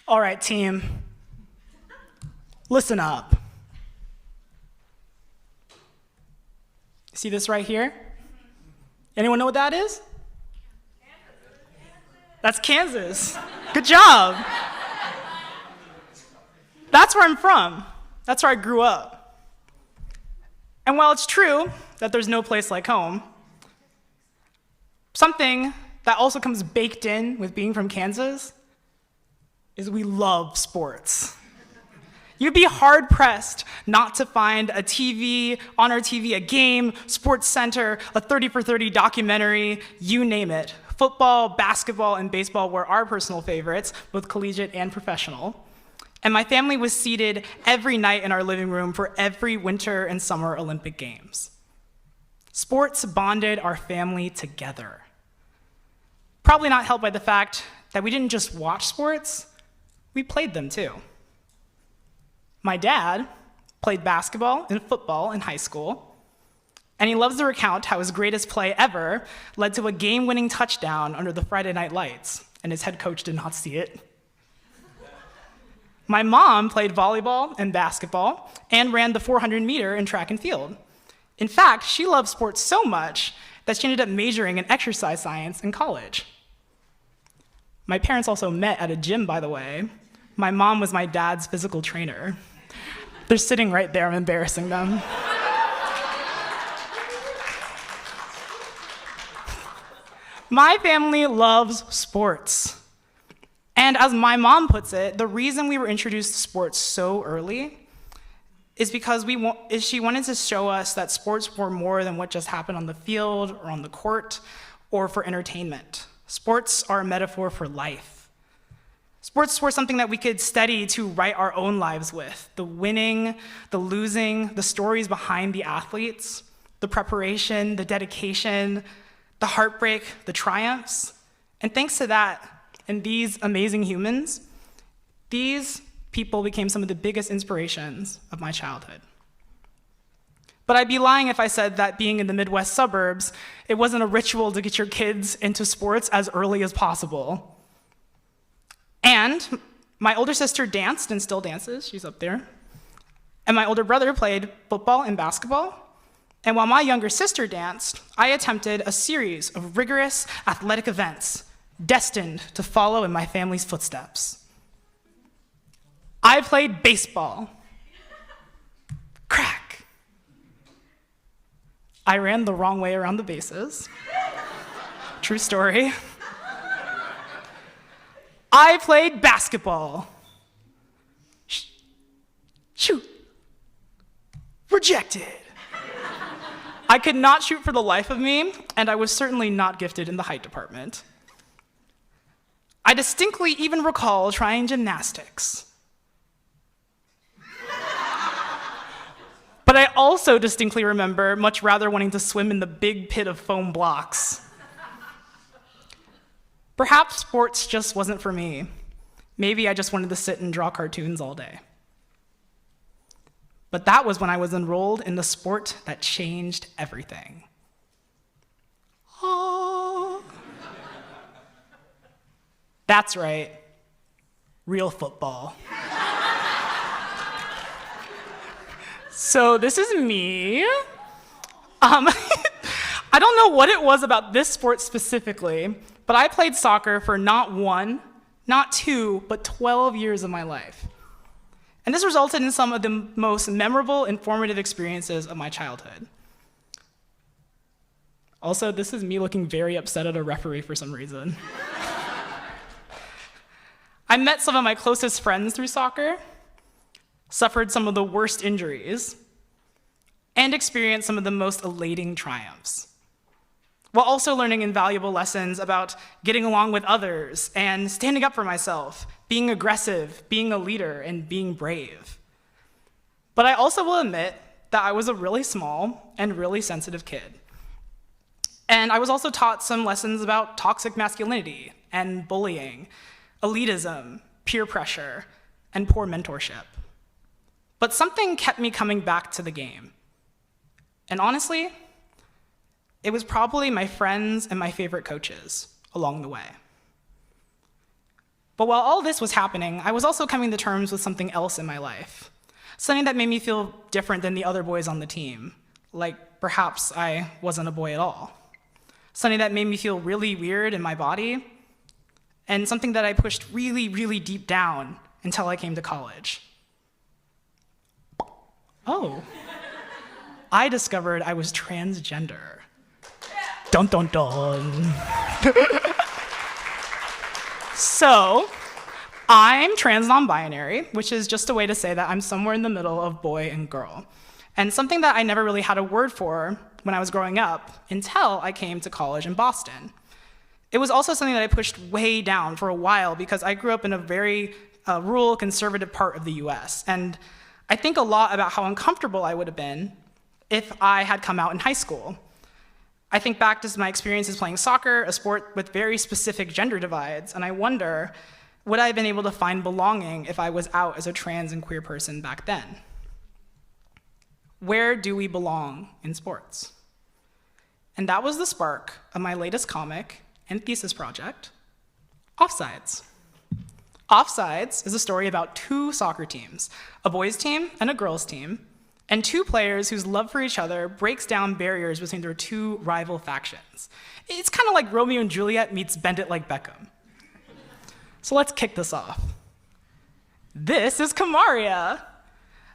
All right, team, listen up. See this right here? Anyone know what that is? That's Kansas. Good job. That's where I'm from. That's where I grew up. And while it's true that there's no place like home, something that also comes baked in with being from Kansas is we love sports. You'd be hard-pressed not to find a TV, on our TV, a game, Sports Center, a 30 for 30 documentary, you name it. Football, basketball, and baseball were our personal favorites, both collegiate and professional. And my family was seated every night in our living room for every winter and summer Olympic Games. Sports bonded our family together. Probably not helped by the fact that we didn't just watch sports, we played them too. My dad played basketball and football in high school, and he loves to recount how his greatest play ever led to a game-winning touchdown under the Friday night lights, and his head coach did not see it. My mom played volleyball and basketball and ran the 400-meter in track and field. In fact, she loved sports so much that she ended up majoring in exercise science in college. My parents also met at a gym, by the way. My mom was my dad's physical trainer. They're sitting right there, I'm embarrassing them. My family loves sports. And as my mom puts it, the reason we were introduced to sports so early is because she wanted to show us that sports were more than what just happened on the field or on the court or for entertainment. Sports are a metaphor for life. Sports were something that we could study to write our own lives with. The winning, the losing, the stories behind the athletes, the preparation, the dedication, the heartbreak, the triumphs. And thanks to that and these amazing humans, these people became some of the biggest inspirations of my childhood. But I'd be lying if I said that being in the Midwest suburbs, it wasn't a ritual to get your kids into sports as early as possible. And my older sister danced and still dances, she's up there. And my older brother played football and basketball. And while my younger sister danced, I attempted a series of rigorous athletic events destined to follow in my family's footsteps. I played baseball. Crack. I ran the wrong way around the bases. True story. I played basketball. Shoot. Rejected. I could not shoot for the life of me, and I was certainly not gifted in the height department. I distinctly even recall trying gymnastics. But I also distinctly remember much rather wanting to swim in the big pit of foam blocks. Perhaps sports just wasn't for me. Maybe I just wanted to sit and draw cartoons all day. But that was when I was enrolled in the sport that changed everything. Oh. That's right, real football. So this is me. I don't know what it was about this sport specifically, but I played soccer for not 1, not 2, but 12 years of my life. And this resulted in some of the most memorable and formative experiences of my childhood. Also, this is me looking very upset at a referee for some reason. I met some of my closest friends through soccer, suffered some of the worst injuries, and experienced some of the most elating triumphs, while also learning invaluable lessons about getting along with others and standing up for myself, being aggressive, being a leader, and being brave. But I also will admit that I was a really small and really sensitive kid. And I was also taught some lessons about toxic masculinity and bullying, elitism, peer pressure, and poor mentorship. But something kept me coming back to the game. And honestly, it was probably my friends and my favorite coaches along the way. But while all this was happening, I was also coming to terms with something else in my life. Something that made me feel different than the other boys on the team. Like perhaps I wasn't a boy at all. Something that made me feel really weird in my body, and something that I pushed really, really deep down until I came to college. Oh. I discovered I was transgender. Dun dun dun. So, I'm trans non-binary, which is just a way to say that I'm somewhere in the middle of boy and girl. And something that I never really had a word for when I was growing up until I came to college in Boston. It was also something that I pushed way down for a while because I grew up in a very rural, conservative part of the US. And I think a lot about how uncomfortable I would have been if I had come out in high school. I think back to my experiences playing soccer, a sport with very specific gender divides, and I wonder, would I have been able to find belonging if I was out as a trans and queer person back then? Where do we belong in sports? And that was the spark of my latest comic and thesis project, Offsides. Offsides is a story about two soccer teams, a boys' team and a girls' team, and two players whose love for each other breaks down barriers between their two rival factions. It's kind of like Romeo and Juliet meets Bend It Like Beckham. So let's kick this off. This is Kamaria,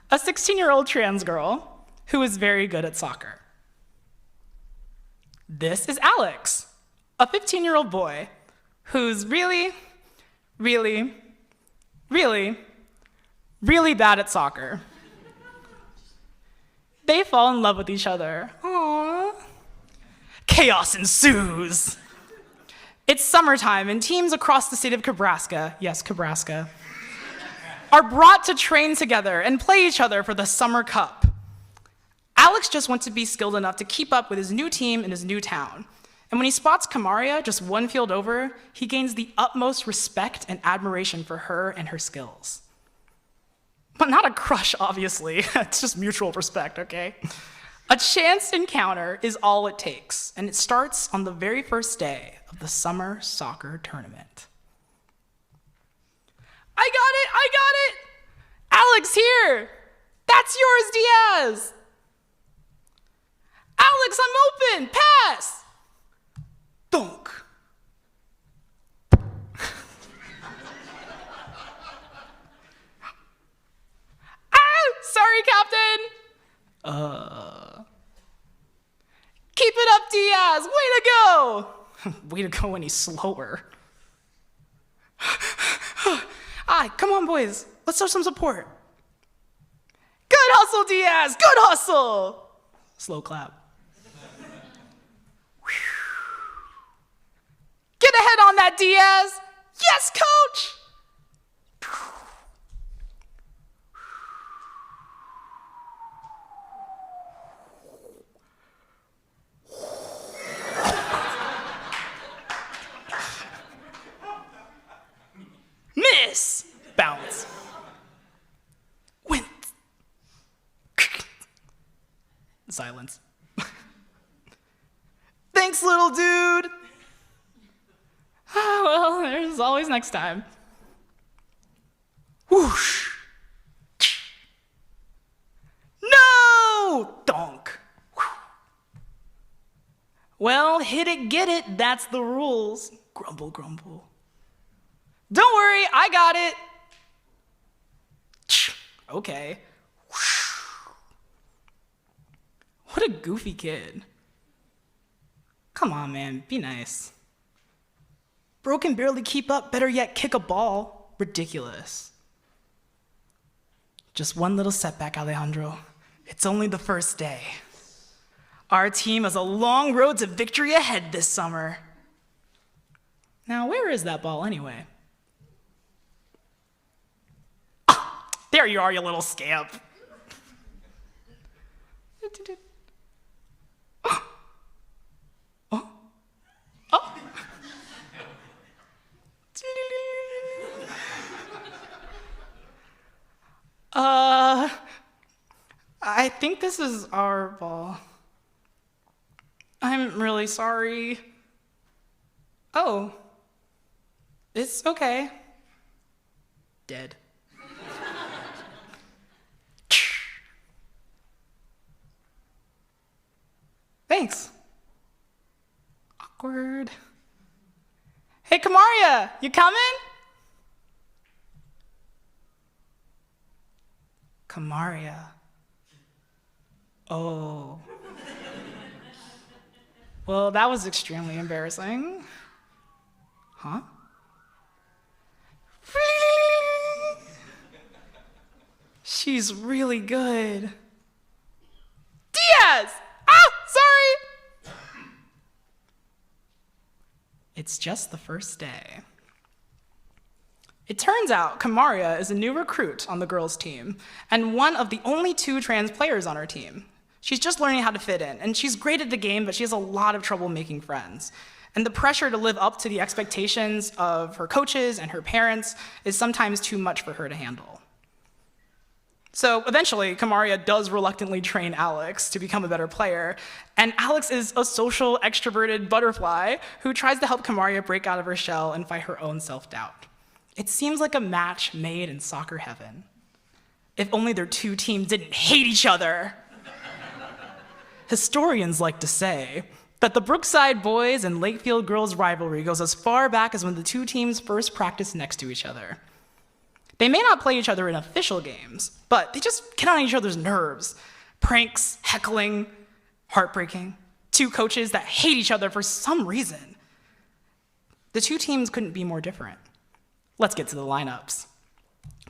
a 16-year-old trans girl who is very good at soccer. This is Alex, a 15-year-old boy who's really, really, really, really bad at soccer. They fall in love with each other. Aww. Chaos ensues. It's summertime, and teams across the state of Nebraska, yes, Nebraska, are brought to train together and play each other for the Summer Cup. Alex just wants to be skilled enough to keep up with his new team in his new town. And when he spots Kamaria just one field over, he gains the utmost respect and admiration for her and her skills. But not a crush, obviously. It's just mutual respect, okay? A chance encounter is all it takes, and it starts on the very first day of the summer soccer tournament. I got it! Alex, here! That's yours, Diaz! Alex, I'm open! Pass! Dunk! Sorry, Captain! Keep it up, Diaz! Way to go! Way to go when he's slower. Come on, boys. Let's show some support. Good hustle, Diaz! Good hustle! Slow clap. Get ahead on that, Diaz! Yes, coach! Miss! Bounce. Win. Silence. Thanks, little dude! Well, there's always next time. Whoosh! No! Donk. Well, hit it, get it, that's the rules. Grumble, grumble. Don't worry, I got it. Okay. What a goofy kid. Come on, man, be nice. Bro can barely keep up, better yet kick a ball. Ridiculous. Just one little setback, Alejandro. It's only the first day. Our team has a long road to victory ahead this summer. Now, where is that ball anyway? Ah, there you are, you little scamp. Oh. Oh. I think this is our ball. I'm really sorry. Oh, it's okay. Dead. Thanks. Awkward. Hey, Kamaria, you coming? Kamaria. Oh. Well, that was extremely embarrassing. Huh? She's really good. Diaz! Ah, sorry! It's just the first day. It turns out Kamaria is a new recruit on the girls' team, and one of the only 2 trans players on our team. She's just learning how to fit in, and she's great at the game, but she has a lot of trouble making friends. And the pressure to live up to the expectations of her coaches and her parents is sometimes too much for her to handle. So eventually, Kamaria does reluctantly train Alex to become a better player, and Alex is a social, extroverted butterfly who tries to help Kamaria break out of her shell and fight her own self-doubt. It seems like a match made in soccer heaven. If only their 2 teams didn't hate each other. Historians like to say that the Brookside boys and Lakefield girls rivalry goes as far back as when the 2 teams first practiced next to each other. They may not play each other in official games, but they just get on each other's nerves. Pranks, heckling, heartbreaking. 2 coaches that hate each other for some reason. The 2 teams couldn't be more different. Let's get to the lineups.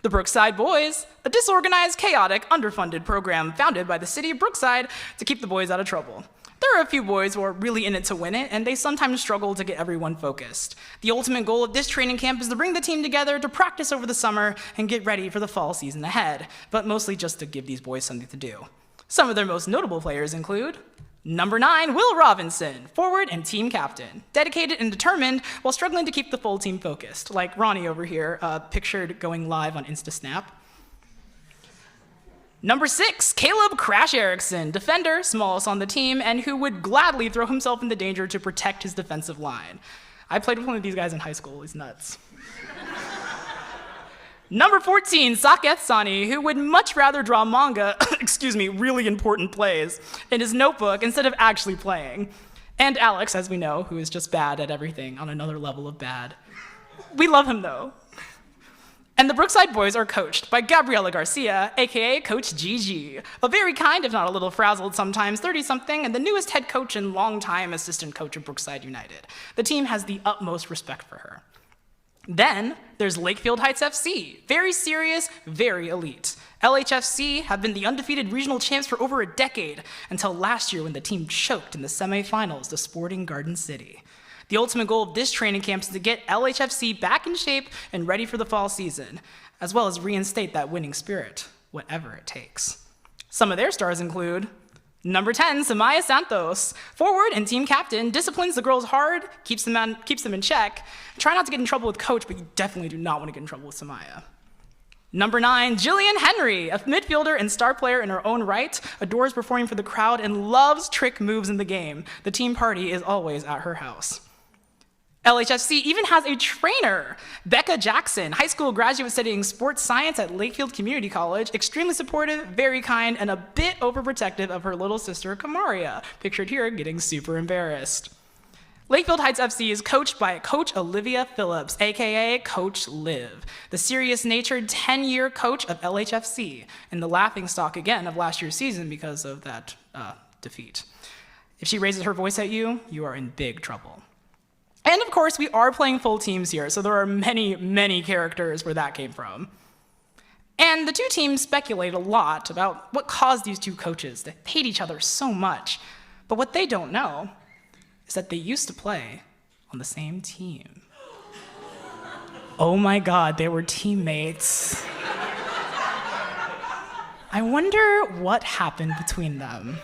The Brookside Boys, a disorganized, chaotic, underfunded program founded by the city of Brookside to keep the boys out of trouble. There are a few boys who are really in it to win it, and they sometimes struggle to get everyone focused. The ultimate goal of this training camp is to bring the team together to practice over the summer and get ready for the fall season ahead, but mostly just to give these boys something to do. Some of their most notable players include number 9, Will Robinson, forward and team captain, dedicated and determined while struggling to keep the full team focused, like Ronnie over here, pictured going live on InstaSnap. Number 6, Caleb Crash Erickson, defender, smallest on the team, and who would gladly throw himself into danger to protect his defensive line. I played with one of these guys in high school, he's nuts. Number 14, Saketh Sani, who would much rather draw manga, really important plays, in his notebook instead of actually playing. And Alex, as we know, who is just bad at everything on another level of bad. We love him though. And the Brookside boys are coached by Gabriela Garcia, aka Coach Gigi, a very kind, if not a little frazzled sometimes, 30-something, and the newest head coach and longtime assistant coach of Brookside United. The team has the utmost respect for her. Then there's Lakefield Heights FC, very serious, very elite. LHFC have been the undefeated regional champs for over a decade, until last year when the team choked in the semifinals to Sporting Garden City. The ultimate goal of this training camp is to get LHFC back in shape and ready for the fall season, as well as reinstate that winning spirit, whatever it takes. Some of their stars include number 10, Samaya Santos, forward and team captain, disciplines the girls hard, keeps them in check. Try not to get in trouble with coach, but you definitely do not want to get in trouble with Samaya. Number 9, Jillian Henry, a midfielder and star player in her own right, adores performing for the crowd and loves trick moves in the game. The team party is always at her house. LHFC even has a trainer, Becca Jackson, high school graduate studying sports science at Lakefield Community College, extremely supportive, very kind, and a bit overprotective of her little sister, Kamaria, pictured here getting super embarrassed. Lakefield Heights FC is coached by Coach Olivia Phillips, aka Coach Liv, the serious-natured 10-year coach of LHFC, and the laughingstock again of last year's season because of that defeat. If she raises her voice at you, you are in big trouble. And of course, we are playing full teams here, so there are many, many characters where that came from. And the 2 teams speculate a lot about what caused these 2 coaches to hate each other so much. But what they don't know is that they used to play on the same team. Oh my God, they were teammates. I wonder what happened between them.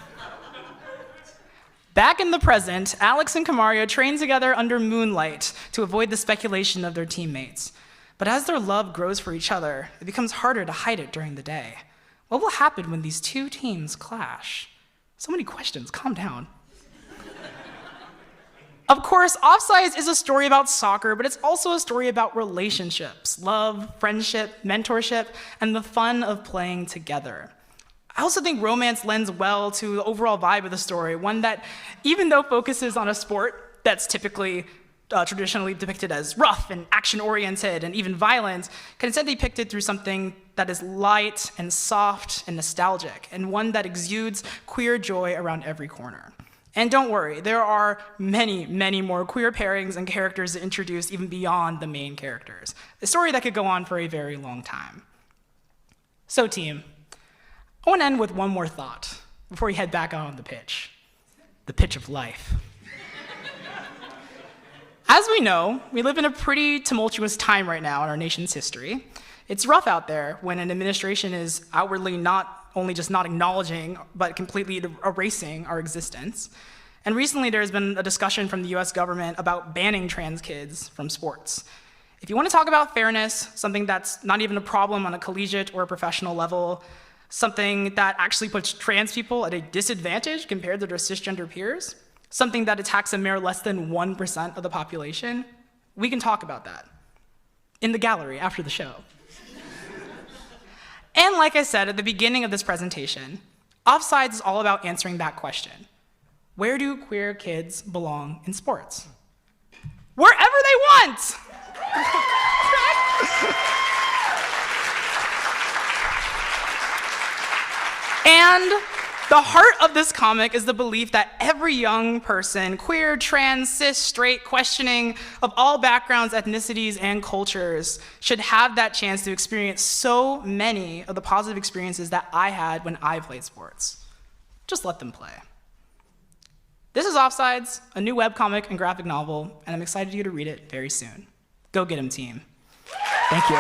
Back in the present, Alex and Kamaria train together under moonlight to avoid the speculation of their teammates. But as their love grows for each other, it becomes harder to hide it during the day. What will happen when these 2 teams clash? So many questions, calm down. Of course, Offsides is a story about soccer, but it's also a story about relationships, love, friendship, mentorship, and the fun of playing together. I also think romance lends well to the overall vibe of the story, one that, even though focuses on a sport that's typically traditionally depicted as rough and action-oriented and even violent, can instead be depicted through something that is light and soft and nostalgic, and one that exudes queer joy around every corner. And don't worry, there are many, many more queer pairings and characters to introduce even beyond the main characters. A story that could go on for a very long time. So team, I want to end with one more thought before we head back out on the pitch of life. As we know, we live in a pretty tumultuous time right now in our nation's history. It's rough out there when an administration is outwardly not only just not acknowledging, but completely erasing our existence. And recently there's been a discussion from the US government about banning trans kids from sports. If you want to talk about fairness, something that's not even a problem on a collegiate or a professional level, something that actually puts trans people at a disadvantage compared to their cisgender peers, something that attacks a mere less than 1% of the population, we can talk about that in the gallery after the show. And like I said at the beginning of this presentation, Offsides is all about answering that question. Where do queer kids belong in sports? Wherever they want! And the heart of this comic is the belief that every young person, queer, trans, cis, straight, questioning, of all backgrounds, ethnicities, and cultures, should have that chance to experience so many of the positive experiences that I had when I played sports. Just let them play. This is Offsides, a new webcomic and graphic novel, and I'm excited for you to read it very soon. Go get 'em, team. Thank you.